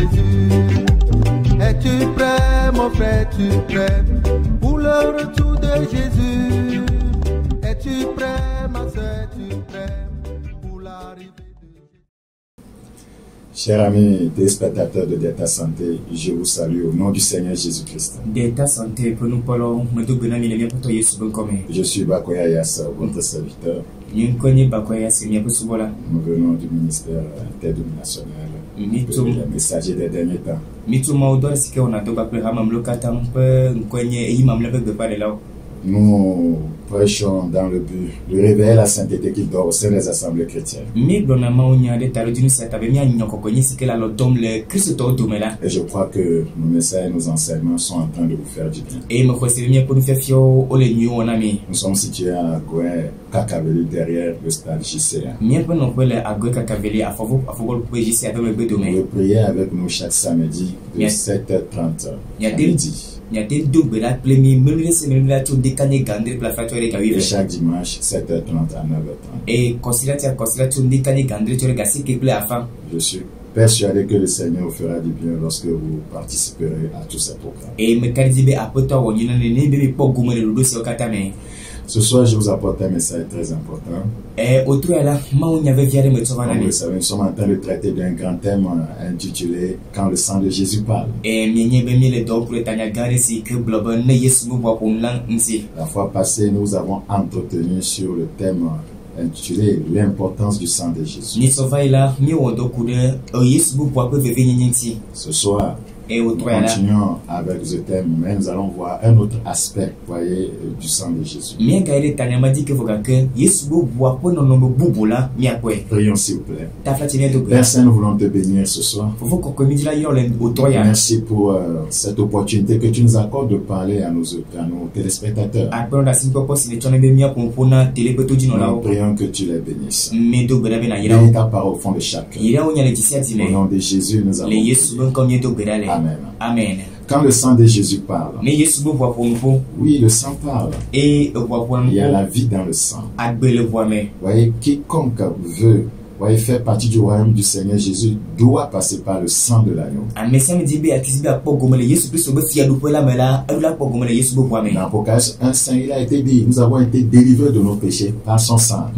Jésus. Es-tu prêt, mon frère, es-tu prêt pour le retour de Jésus? Es-tu prêt, ma soeur, es-tu prêt pour l'arrivée de Jésus? Chers amis téléspectateurs de Delta Santé, je vous salue au nom du Seigneur Jésus-Christ. Delta Santé, pour nous parlons, je suis Bakoya Yassa, votre serviteur. Nous venons du ministère interdénominationnel des messagers des derniers temps. Nous prêchons dans le but de réveiller la sainteté qui dort au sein des assemblées chrétiennes. Et je crois que nos messages et nos enseignements sont en train de vous faire du bien. Nous sommes situés à Gouin, Kakaveli, derrière le stade JCA. Vous priez avec nous chaque samedi de 7h30 à midi. Et chaque dimanche, 7h30 à 9h30. Je suis persuadé que le Seigneur vous fera du bien lorsque vous participerez à tous ces programmes. Ce soir, je vous apporte un message très important. Comme vous le savez, nous sommes en train de traiter d'un grand thème intitulé « Quand le sang de Jésus parle ». La fois passée, nous avons entretenu sur le thème intitulé « L'importance du sang de Jésus ». Ce soir, nous continuons avec ce thème, mais nous allons voir un autre aspect, voyez, du sang de Jésus. Prions s'il vous plaît. Père Saint, nous voulons te bénir ce soir. Merci pour cette opportunité que tu nous accordes de parler à nos téléspectateurs. Nous prions que tu les bénisses. Bénis ta parole au fond de chacun. Au nom de Jésus, nous avons prié. Amen. Amen. Quand le sang de Jésus parle, oui, le sang parle. Il y a la vie dans le sang. Voyez, quiconque veut faire partie du royaume du Seigneur Jésus doit passer par le sang de l'agneau. Dans Apocalypse 1:5, il a été dit, nous avons été délivrés de nos péchés par son sang.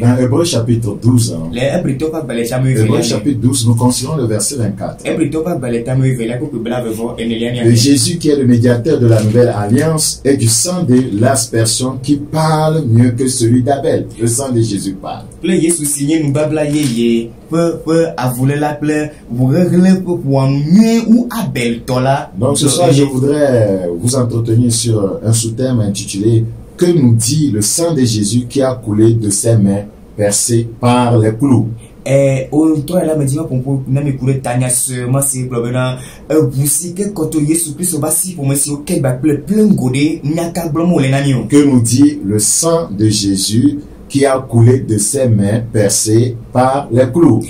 Dans Hébreux chapitre 12, nous considérons le verset 24. De Jésus qui est le médiateur de la nouvelle alliance et du sang de l'aspersion qui parle mieux que celui d'Abel. Le sang de Jésus parle. Donc ce soir, je voudrais vous entretenir sur un sous-thème intitulé « Que nous dit le sang de Jésus qui a coulé de ses mains percées par les clous ?» Que nous dit le sang de Jésus qui a coulé de ses mains percées par les clous?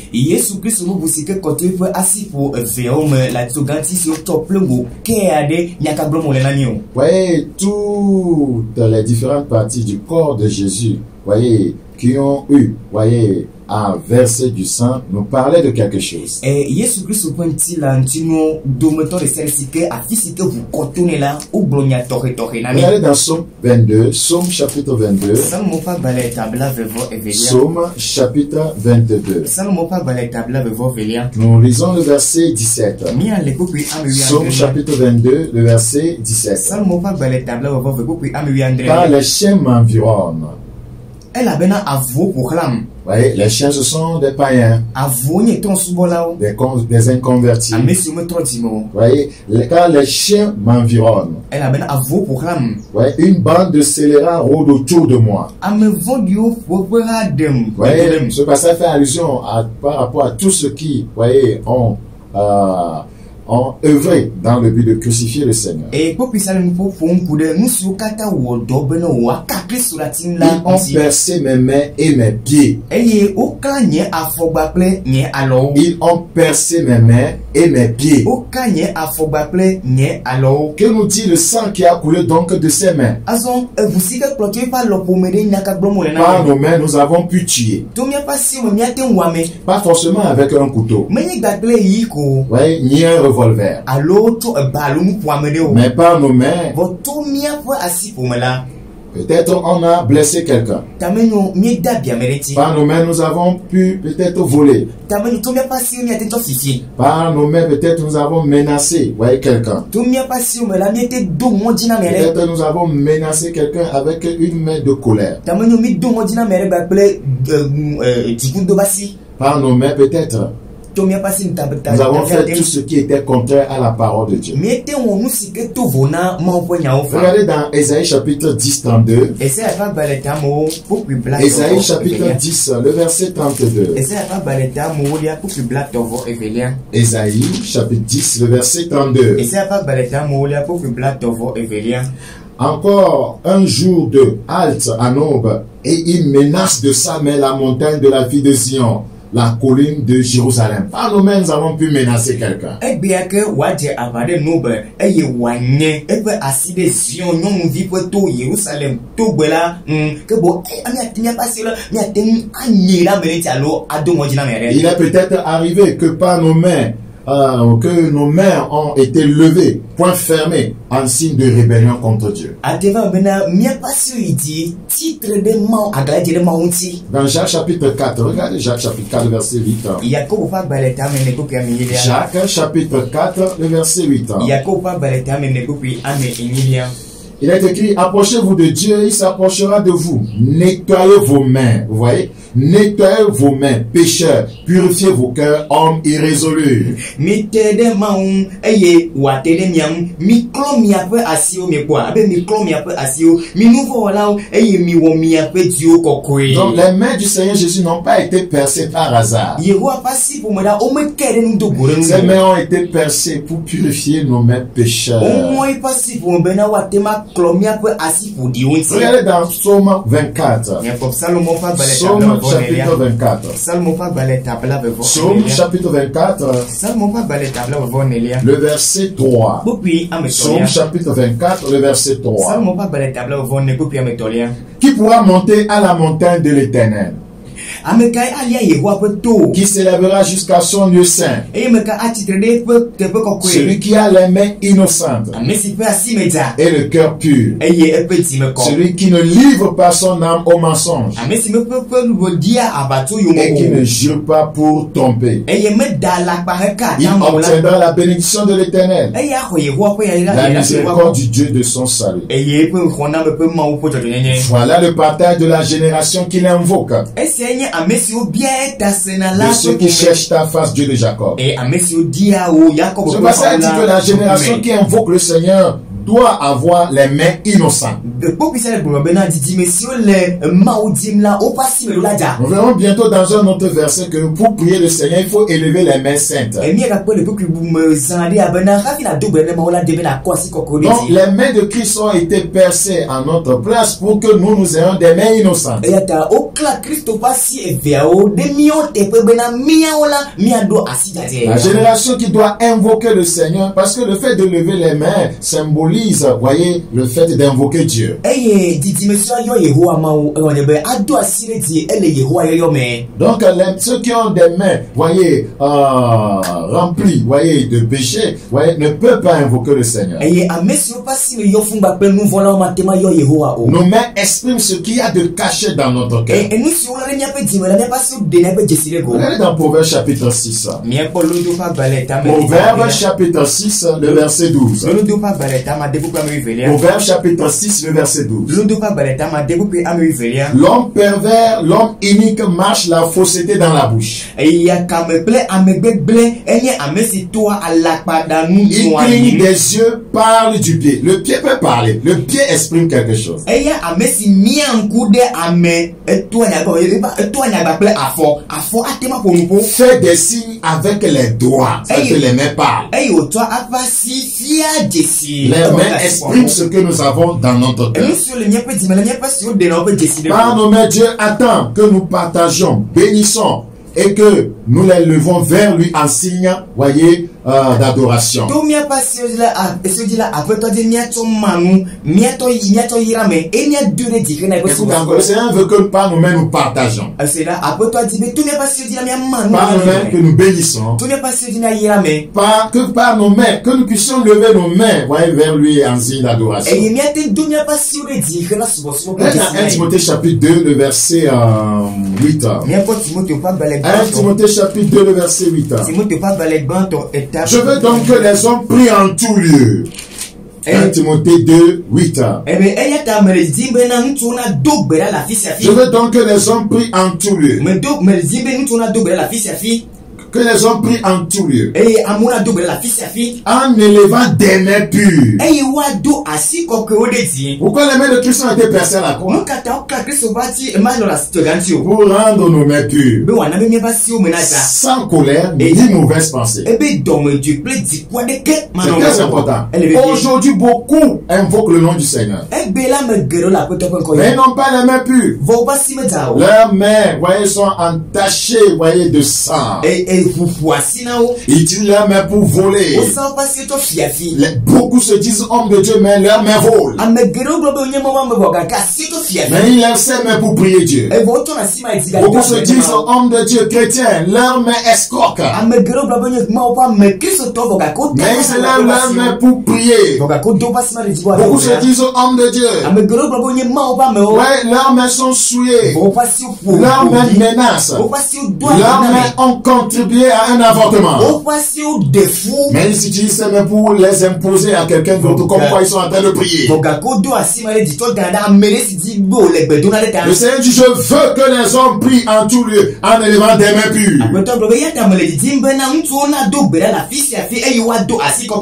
Voyez, toutes les différentes parties du corps de Jésus, voyez, qui ont eu, voyez, à verser du sang, nous parlait de quelque chose. Regardez dans Psaume 22, Psaume chapitre 22. Psaume chapitre 22. Nous lisons le verset 17. Psaume chapitre 22, le verset 17. Car les chiens m'environnent. Voyez, les chiens, ce sont des païens, des inconvertis. Voyez, car les chiens m'environnent. Voyez, une bande de scélérats rôde autour de moi. Voyez, ce passage fait allusion par rapport à tous ceux qui, voyez, ont œuvré dans le but de crucifier le Seigneur. Ils ont percé mes mains et mes pieds. Ils ont percé mes mains et mes pieds. Que nous dit le sang qui a coulé donc de ses mains? Par nos mains, nous avons pu tuer. Pas forcément avec un couteau. Oui, ni un revolver. Mais par nos mains, peut-être on a blessé quelqu'un. Par nos mains, nous avons pu peut-être voler. Par nos mains, peut-être nous avons menacé quelqu'un. Peut-être nous avons menacé quelqu'un avec une main de colère. Par nos mains, peut-être nous avons fait tout ce qui était contraire à la parole de Dieu. Regardez dans Ésaïe chapitre 10, 32. Ésaïe chapitre 10, le verset 32. Ésaïe chapitre 10, le verset 32. Encore un jour de halte à Nob, et il menace de sa main la montagne de la fille de Sion, la colline de Jérusalem. Par nos mains, nous avons pu menacer quelqu'un. Il est peut-être arrivé que par nos mains, que nos mains ont été levées, point fermé, en signe de rébellion contre Dieu. Dans Jacques chapitre 4, regardez Jacques chapitre 4, verset 8. Jacques chapitre 4, le verset 8. Il est écrit, approchez-vous de Dieu, il s'approchera de vous. Nettoyez vos mains, vous voyez? Nettoyez vos mains, pécheurs. Purifiez vos cœurs, hommes irrésolus. Donc les mains du Seigneur Jésus n'ont pas été percées par hasard. Ces mains ont été percées pour purifier nos mains pécheurs. Regardez dans Psaume 24. Psaume chapitre 24. Psaume chapitre 24. Le verset 3. Psaume chapitre 24, le verset 3. Qui pourra monter à la montagne de l'Éternel? Qui s'élèvera jusqu'à son lieu saint? Celui qui a les mains innocentes et le cœur pur, celui qui ne livre pas son âme au mensonge et qui ne jure pas pour tromper. Il obtiendra la bénédiction de l'Éternel, la miséricorde du Dieu de son salut. Voilà le partage de la génération qu'il invoque, de ceux qui cherchent ta face, Dieu de Jacob. Ce passage dit que la génération qui invoque le Seigneur doit avoir les mains innocentes. Nous verrons bientôt dans un autre verset que pour prier le Seigneur, il faut élever les mains saintes. Donc les mains de Christ ont été percées en notre place pour que nous ayons des mains innocentes. La génération qui doit invoquer le Seigneur, parce que le fait de lever les mains symbolise, voyez, le fait d'invoquer Dieu. Donc ceux qui ont des mains, voyez, remplies, voyez, de péché, voyez, ne peuvent pas invoquer le Seigneur. Nos mains expriment ce qu'il y a de caché dans notre cœur. Regardez dans Proverbe chapitre 6. Proverbe chapitre 6, le verset 12. Proverbe chapitre 6, le verset 12. L'homme pervers, l'homme inique marche la fausseté dans la bouche. Il cligne des yeux, parle du pied. Le pied peut parler. Le pied exprime quelque chose. Fait des signes avec les doigts, ça que les mains parlent. Les mains expriment ce que nous avons dans notre cœur. Pardonne Dieu attend que nous partagions, bénissons et que nous les levons vers lui en signe, voyez, d'adoration. Le Seigneur veut que par nous-mêmes nous partageons. Par nous-mêmes que nous bénissons. Que par nos mains, que nous puissions lever nos mains, voyez, vers lui en signe d'adoration. 1 Timothée chapitre 2, le verset 8. 1 Timothée chapitre 2, le verset 8. Je veux donc que les hommes prient en tout lieu. 1 Timothée 2, 8. Je veux donc que les hommes prient en tout lieu. Que les hommes prient en tout lieu. En élevant des mains pures. Pourquoi les mains de Christ ont été percées à la croix? Pour rendre nos mains pures. Sans colère ni mauvaise pensée. C'est très important. Aujourd'hui, beaucoup invoquent le nom du Seigneur. Mais ils n'ont pas les mains pures. Leurs mains, voyez, sont entachées, voyez, de sang. Ils utilisent leurs mains pour voler. Beaucoup se disent hommes de Dieu, mais leurs mains volent. Mais ils laissent ses mains pour prier Dieu. Beaucoup se disent hommes de Dieu, chrétiens, leurs mains escroquent. Mais ils se lèvent leurs mains pour prier. Beaucoup se disent hommes de Dieu. Ouais, leurs mains sont souillées. Leurs mains menacent. Leurs mains ont contribué à un avortement. Mais ils utilisent ces mains pour les imposer à quelqu'un d'autre, comme quoi ils sont en train de prier. Le Seigneur dit, je veux que les hommes prient en tout lieu, en élevant des mains pures.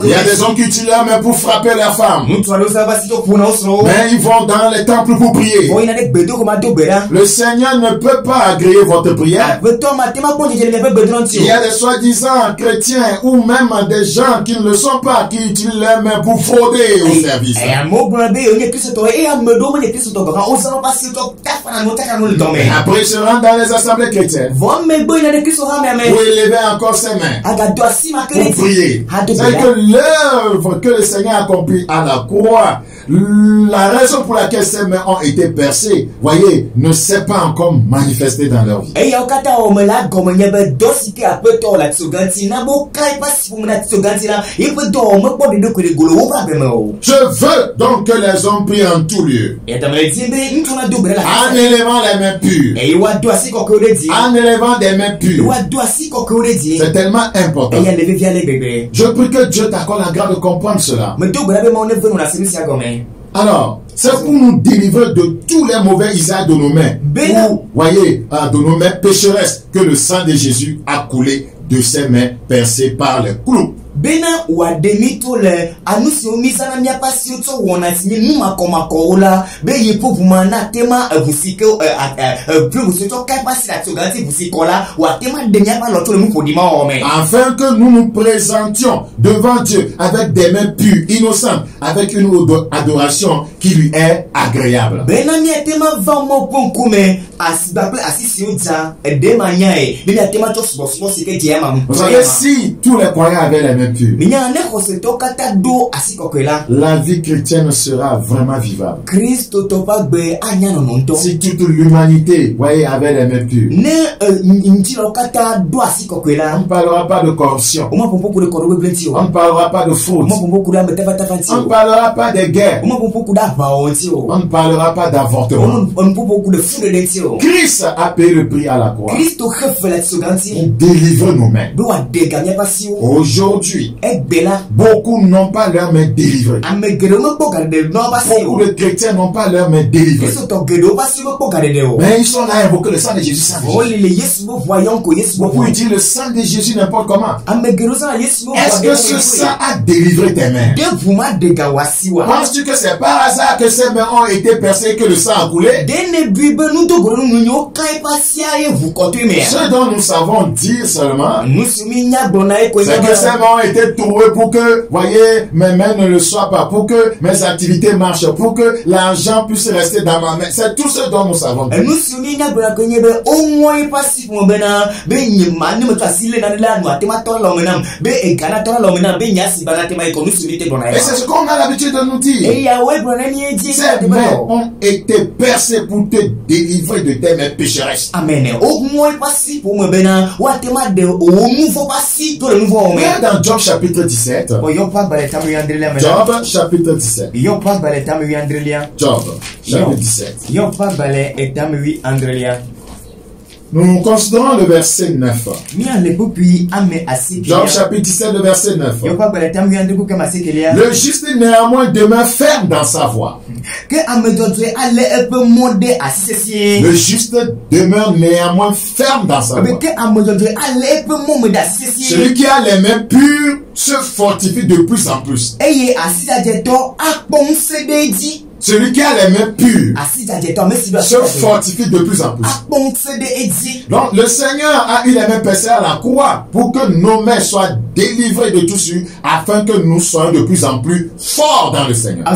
Il y a des hommes qui utilisent leurs mains pour frapper leurs femmes. Mais ils vont dans les temples pour prier. Le Seigneur ne peut pas agréer votre prière. Il y a des soi-disant chrétiens ou même des gens qui ne le sont pas, qui utilisent leurs mains pour frauder au service. Après, ils se rendent dans les assemblées chrétiennes pour élever encore ses mains pour prier. C'est que l'œuvre que le Seigneur a accomplie à la croix, la raison pour laquelle ces mains ont été percées, voyez, ne s'est pas encore manifestée dans leur vie. Je veux donc que les hommes prient en tout lieu, en élevant les mains pures, en élevant des mains pures. C'est tellement important. Je prie que Dieu t'accorde la grâce de comprendre cela. Alors, c'est pour nous délivrer de tous les mauvais usages de nos mains. Voyez, de nos mains pécheresses, que le sang de Jésus a coulé de ses mains percées par les clous. Bena wa demito le anusi omisana mia pasioto wona timi numa komakola be yepo bumana tema busike plus busito kai pasi la tsoganti busikola wa tema demia pa loto le mu podima ome afin que nous nous présentions devant Dieu avec des mains pures, innocentes, avec une adoration qui lui est agréable. Bena mia tema va mo ponkume asibaple asisiota edema nyae bena tema to sbo sike diama mu. Vous savez, si tous les croyants avaient les mains pures, la vie chrétienne sera vraiment vivable. Si toute l'humanité, voyez, avait les mains pures, on ne parlera pas de corruption, on ne parlera pas de fraude, on ne parlera pas de guerre, on ne parlera pas d'avortement. Christ a payé le prix à la croix pour délivrer nos mains. Aujourd'hui, aujourd'hui, beaucoup n'ont pas leur main délivrée. Beaucoup de chrétiens n'ont pas leur main délivrée. Mais ils sont là à invoquer le sang de Jésus. Beaucoup disent le sang de Jésus n'importe comment. Est-ce que ce sang a délivré tes mains? Penses-tu que c'est par hasard que ces mains ont été percées et que le sang a coulé? Ce dont nous savons dire seulement, c'est que ces mains ont été trouvées pour que, voyez, mes mains ne le soient pas, pour que mes activités marchent, pour que l'argent puisse rester dans ma main. C'est tout ce dont nous savons. Et c'est ce qu'on a l'habitude de nous dire. Ces mains ont été percées pour te délivrer de tes mains pécheresses. Amen. Regarde dans Job chapitre 17. Job chapitre 17. Job chapitre 17. Nous considérons le verset 9. Job chapitre 17, le verset 9. Le juste néanmoins demeure ferme dans sa voie. Le juste demeure néanmoins ferme dans sa voie. Celui qui a les mains pures se fortifie de plus en plus. Celui qui a les mains pures se fortifie de plus en plus. Donc le Seigneur a eu les mains percées à la croix pour que nos mains soient délivrées de tout ceci, afin que nous soyons de plus en plus forts dans le Seigneur.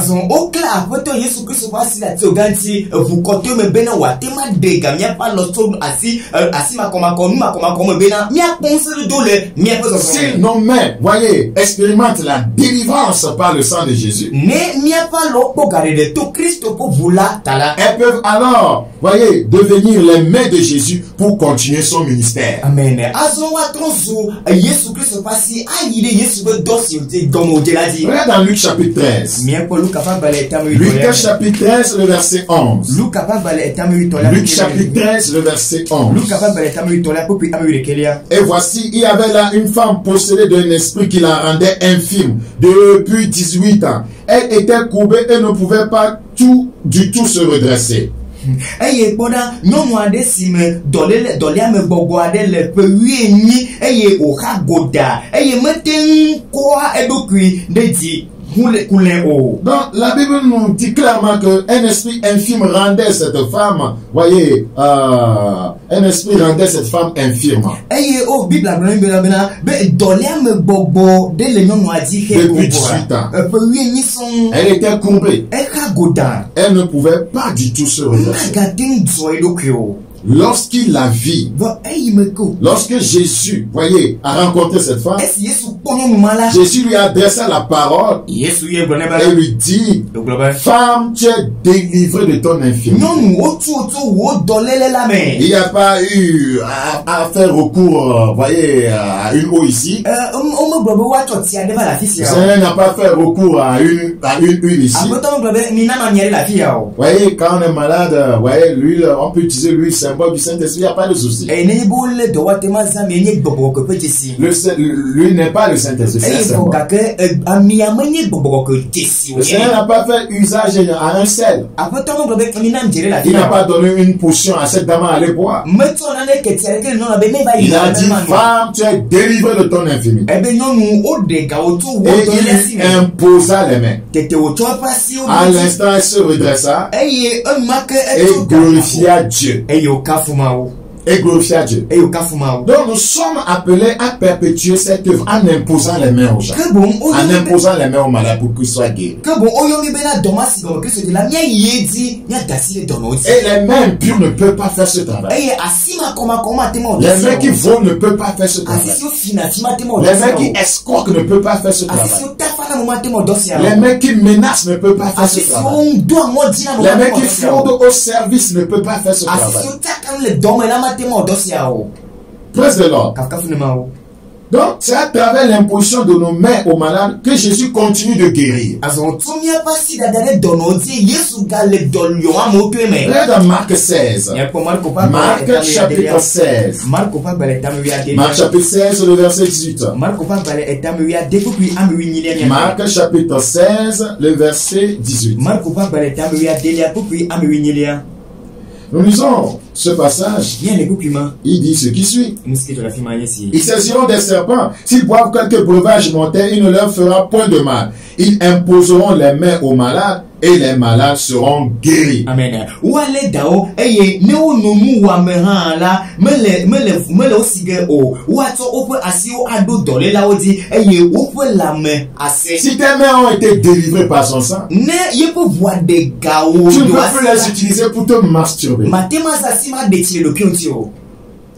Si nos mains, voyez, expérimentent la délivrance par le sang de Jésus, elles peuvent alors, voyez, devenir les mains de Jésus pour continuer son ministère. Amen. Regarde dans Luc chapitre 13. Luc chapitre 13, le verset 11. Luc chapitre 13, le verset 11. Et voici, il y avait là une femme possédée d'un esprit qui la rendait infirme depuis 18 ans. Elle était courbée et ne pouvait pas du tout se redresser. Donc la Bible nous dit clairement qu'un esprit infirme rendait cette femme, voyez, un esprit rendait cette femme infirme. Depuis 18 ans. Elle était courbée. Elle ne pouvait pas du tout se redresser. Lorsqu'il la vit, lorsque Jésus, voyez, a rencontré cette femme, Jésus lui a adressé la parole et lui dit, femme, tu es délivrée de ton infirmité. Il n'y a pas eu à faire recours, voyez, à une eau ici. Le Seigneur n'a pas fait recours à une huile ici. Voyez, quand on est malade, voyez, l'huile, on peut utiliser l'huile symbole du Saint-Esprit, il n'y a pas de souci. Lui n'est pas le Saint-Esprit, c'est un symbole. Le Seigneur n'a pas fait usage à un sel. Il n'a pas donné une potion à cette dame à aller boire. Il a dit, femme, tu es délivrée de ton infirmité. Et il imposa les mains. À l'instant, elle se redressa et glorifia Dieu. Et glorifia Dieu. Donc nous sommes appelés à perpétuer cette œuvre en imposant les mains aux gens, en imposant les mains aux malades pour qu'ils soient guéris. Et les mains impures ne peuvent pas faire ce travail. Les mains qui volent ne peuvent pas faire ce travail. Les mains qui escroquent ne peuvent pas faire ce travail. Les mains qui menacent ne peuvent pas faire ce travail. Les mains qui fraudent au service ne peuvent pas faire ce travail. Praise the Lord. Donc, c'est à travers l'imposition de nos mains aux malades que Jésus continue de guérir. Regardez dans Marc 16. Marc chapitre 16. Marc chapitre 16, le verset 18. Marc chapitre 16, le verset 18. Nous lisons ce passage. Il dit ce qui suit. Ils saisiront des serpents. S'ils boivent quelques breuvages mortels, il ne leur fera point de mal. Ils imposeront les mains aux malades et les malades seront guéris. Amen. Si tes mains ont été délivrées par son sang, tu ne peux plus les utiliser pour te masturber.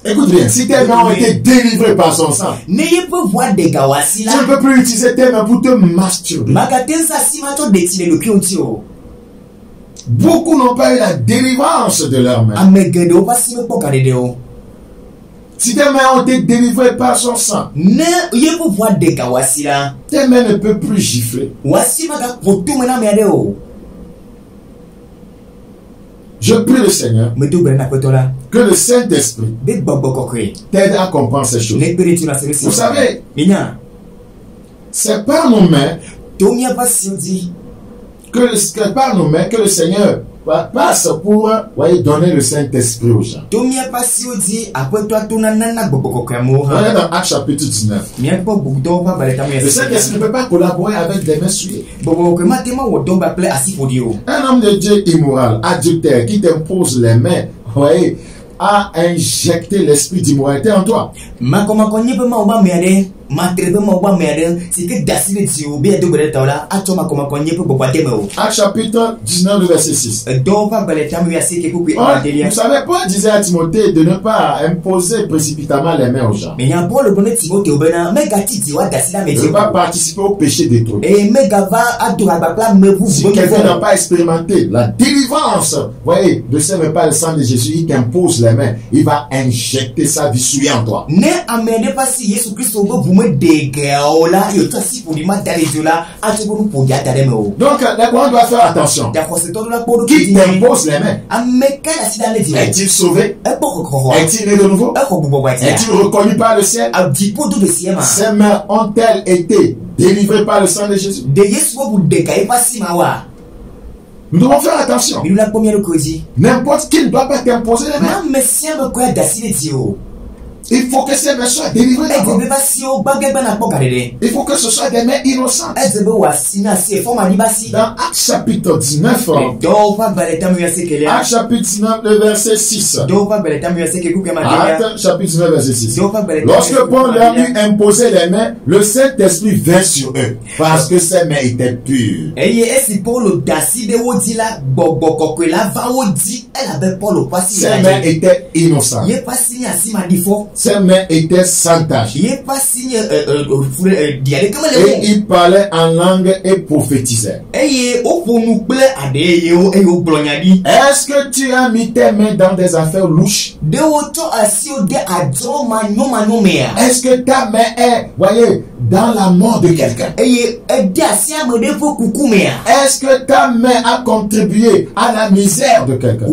Écoute bien, si tes mains ont été délivrées par son sang, tu ne peux plus utiliser tes mains pour te masturber. Beaucoup n'ont pas eu la délivrance de leurs mains. Si tes mains ont été délivrées par son sang, tes mains ne peuvent plus gifler. Je prie le Seigneur que le Saint-Esprit t'aide à comprendre ces choses. Vous savez, c'est par nos mains que le Seigneur passe pour donner le Saint-Esprit aux gens. Regardez dans Actes chapitre 19. Le Saint-Esprit ne peut pas collaborer avec des mains souillées. Un homme de Dieu immoral, adultère, qui t'impose les mains, a injecté l'esprit d'immoralité en toi. Actes chapitre 19, verset 6. Vous savez, Paul disait à Timothée de ne pas imposer précipitamment les mains aux gens. De ne pas participer au péché détruit. Si quelqu'un n'a pas expérimenté la délivrance, de ce n'est pas le sang de Jésus, il t'impose les mains, il va injecter sa vie souillée en toi. Donc, on doit faire attention. Qui t'impose les mains? Est-il sauvé? Est-il né de nouveau? Est-il reconnu par le ciel? Ces mains ont-elles été délivrées par le sang de Jésus? Nous devons faire attention. N'importe qui ne doit pas t'imposer les mains. Il faut que ces mains soient délivrées. Il faut que ce soit des mains innocentes. Dans Actes chapitre 19, Actes chapitre 19, le verset 6. Actes chapitre 19, verset 6. Lorsque Paul leur eut imposé les mains, le Saint-Esprit vint sur eux, parce que ces mains étaient pures. Ces mains étaient innocentes. Ses mains étaient sans tache. Et il parlait en langue et prophétisait. Est-ce que tu as mis tes mains dans des affaires louches? Est-ce que ta main est, dans la mort de quelqu'un? Est-ce que ta main a contribué à la misère de quelqu'un?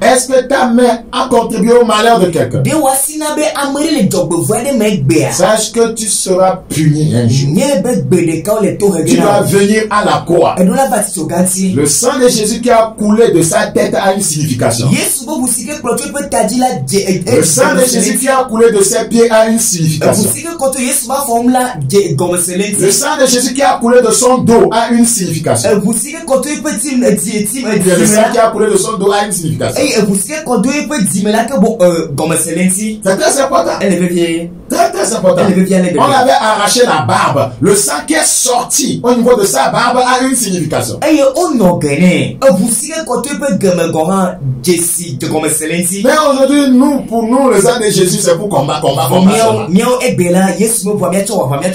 Est-ce que ta main a contribué au malheur de quelqu'un? Sache que tu seras puni un jour. Tu vas venir à la croix. Le sang de Jésus qui a coulé de sa tête a une signification. Le sang de Jésus qui a coulé de ses pieds a une signification. Le sang de Jésus qui a coulé de son dos a une signification. Le sang qui a coulé de son dos a une signification. C'est très important. Très important. On avait arraché la barbe. Le sang qui est sorti au niveau de sa barbe a une signification. Mais aujourd'hui, pour nous, le sang de Jésus, c'est pour combattre.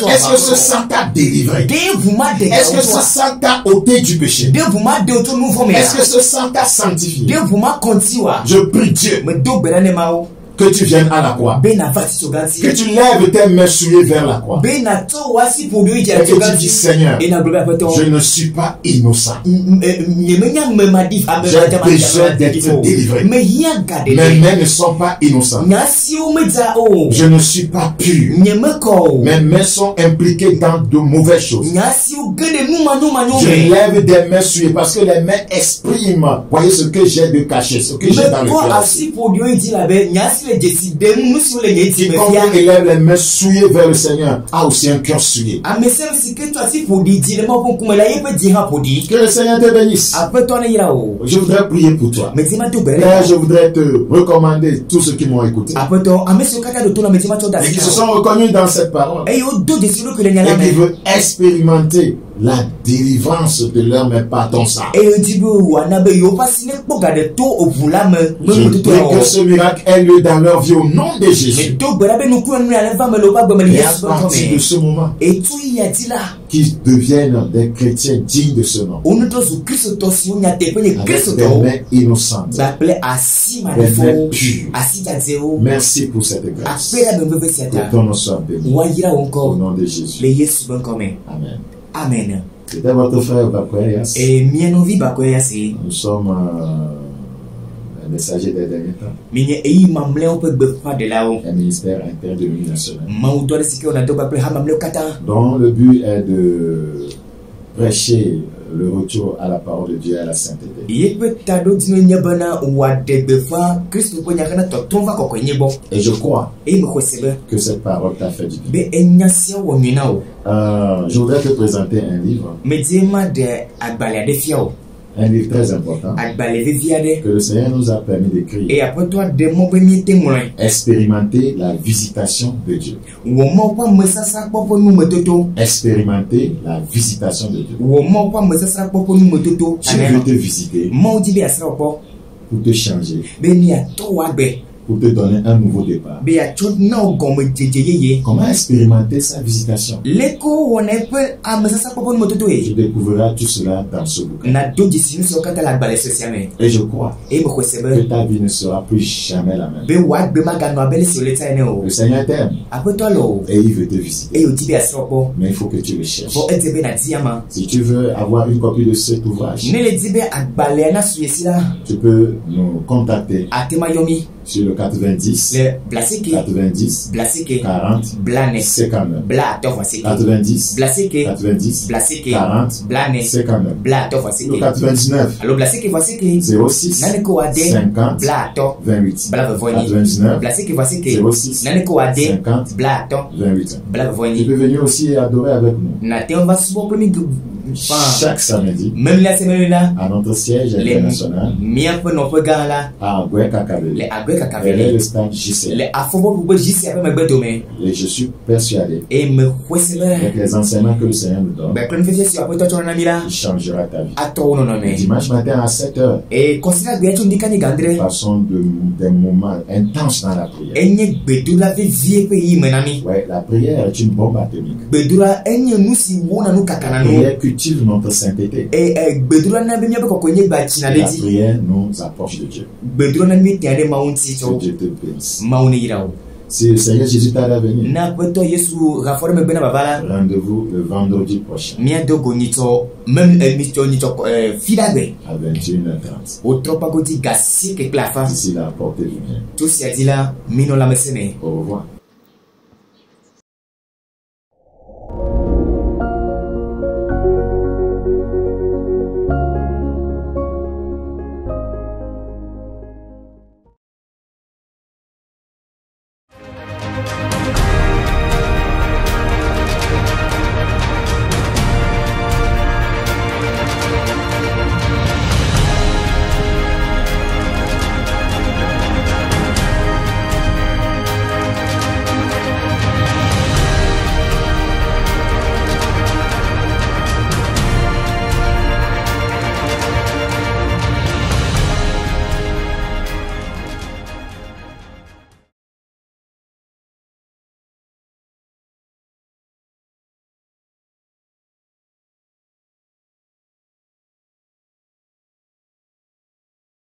Est-ce que ce sang t'a délivré? Est-ce que ce sang t'a ôté du péché? Est-ce que ce sang t'a sanctifié? Je prie Dieu que tu viennes à la croix, que tu lèves tes mains souillées vers la croix, et que tu dis, Seigneur, je ne suis pas innocent, j'ai besoin d'être délivré, mes mains ne sont pas innocentes, je ne suis pas pur, mes mains sont impliquées dans de mauvaises choses, je lève des mains souillées parce que les mains expriment, voyez ce que j'ai de caché, ce que j'ai dans le cœur. Quiconque élève les mains souillées vers le Seigneur a aussi un cœur souillé. Que le Seigneur te bénisse. Je voudrais prier pour toi. Là, je voudrais te recommander tous ceux qui m'ont écouté et qui se sont reconnus dans cette parole et qui veulent expérimenter la délivrance de leur main par ton sang. Je prie que ce miracle ait lieu dans leur vie au nom de Jésus. Et à partir de ce moment, qu'ils deviennent des chrétiens dignes de ce nom, avec des mains innocentes, des mains pures. Merci pour cette grâce. Que ton nom soit béni. Au nom de Jésus. Amen. Amen. C'était votre frère Bakoyas. Nous sommes un messager des derniers temps. Un ministère interdénominational dont le but est de prêcher le retour à la parole de Dieu et à la sainteté. Et je crois que cette parole t'a fait du bien. Je voudrais te présenter un livre. Un livre très important que le Seigneur nous a permis d'écrire. Expérimenter la visitation de Dieu. Expérimenter la visitation de Dieu. Je veux te visiter pour te changer, pour te donner un nouveau départ. Comment expérimenter sa visitation? Tu découvriras tout cela dans ce bouquin. Et je crois que ta vie ne sera plus jamais la même. Le Seigneur t'aime et il veut te visiter. Mais il faut que tu le cherches. Si tu veux avoir une copie de cet ouvrage, tu peux nous contacter sur le 90 90 40 59 90 90 40 59 le 99 06 50 28 99 06 50 28. Tu peux venir aussi adorer avec nous chaque samedi à notre siège international à Agoué Kakabele. Le stade JCL. Et je suis persuadé avec les enseignements que le Seigneur nous donne, il changera ta vie. Dimanche matin à 7h, façon des moments intenses dans la prière. Ouais, la prière est une bombe atomique. La prière cultive notre sainteté. La prière nous approche de Dieu. Que Dieu te bénisse. Si le Seigneur Jésus t'a à venir, rendez-vous le vendredi prochain à 21h30. D'ici là, portez-vous bien. Au revoir.